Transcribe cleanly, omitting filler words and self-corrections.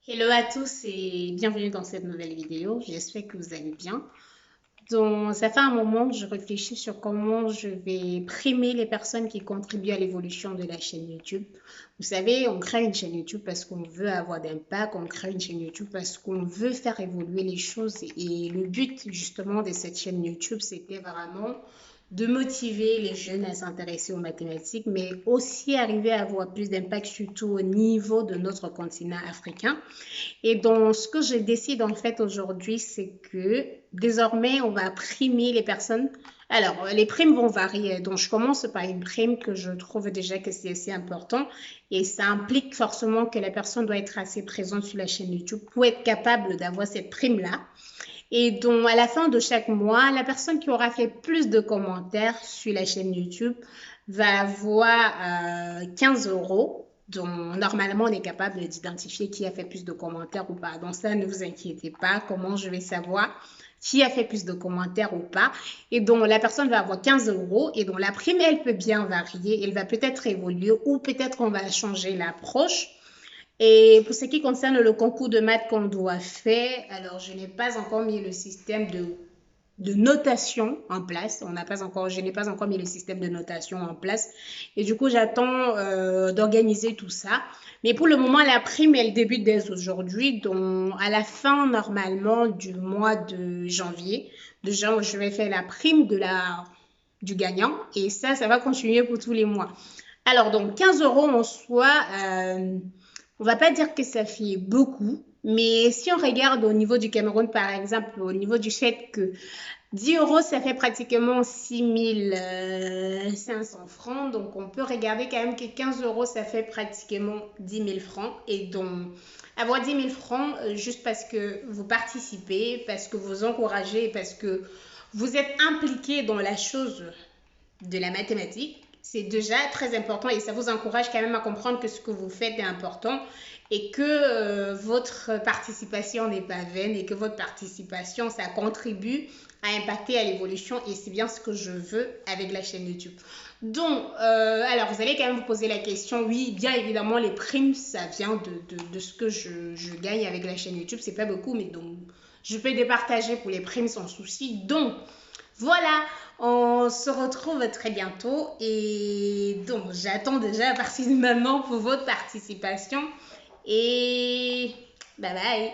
Hello à tous et bienvenue dans cette nouvelle vidéo. J'espère que vous allez bien. Donc, ça fait un moment que je réfléchis sur comment je vais primer les personnes qui contribuent à l'évolution de la chaîne YouTube. Vous savez, on crée une chaîne YouTube parce qu'on veut avoir d'impact, on crée une chaîne YouTube parce qu'on veut faire évoluer les choses. Et le but justement de cette chaîne YouTube, c'était vraiment de motiver les jeunes à s'intéresser aux mathématiques, mais aussi arriver à avoir plus d'impact, surtout au niveau de notre continent africain. Et donc, ce que je décide en fait aujourd'hui, c'est que désormais, on va primer les personnes. Alors, les primes vont varier. Donc, je commence par une prime que je trouve déjà que c'est assez important. Et ça implique forcément que la personne doit être assez présente sur la chaîne YouTube pour être capable d'avoir cette prime-là. Et donc, à la fin de chaque mois, la personne qui aura fait plus de commentaires sur la chaîne YouTube va avoir 15 euros. Donc, normalement, on est capable d'identifier qui a fait plus de commentaires ou pas. Donc, ça, ne vous inquiétez pas. Comment je vais savoir qui a fait plus de commentaires ou pas. Et donc, la personne va avoir 15 euros. Et donc, la prime, elle peut bien varier. Elle va peut-être évoluer ou peut-être on va changer l'approche. Et pour ce qui concerne le concours de maths qu'on doit faire, alors je n'ai pas encore mis le système de notation en place. Je n'ai pas encore mis le système de notation en place. Et du coup, j'attends d'organiser tout ça. Mais pour le moment, la prime, elle débute dès aujourd'hui. Donc, à la fin, normalement, du mois de janvier, déjà, je vais faire la prime du gagnant. Et ça va continuer pour tous les mois. Alors, donc, 15 euros en soi, on va pas dire que ça fait beaucoup, mais si on regarde au niveau du Cameroun, par exemple, au niveau du fait que 10 euros, ça fait pratiquement 6 500 francs. Donc, on peut regarder quand même que 15 euros, ça fait pratiquement 10 000 francs. Et donc, avoir 10 000 francs, juste parce que vous participez, parce que vous encouragez, parce que vous êtes impliqué dans la chose de la mathématique, c'est déjà très important et ça vous encourage quand même à comprendre que ce que vous faites est important et que votre participation n'est pas vaine et que votre participation, ça contribue à impacter à l'évolution et c'est bien ce que je veux avec la chaîne YouTube. Donc, alors vous allez quand même vous poser la question, oui, bien évidemment, les primes, ça vient de ce que je gagne avec la chaîne YouTube, c'est pas beaucoup, mais donc je peux départager pour les primes sans souci. Donc, voilà, on se retrouve très bientôt et donc j'attends déjà à partir de maintenant pour votre participation et bye bye.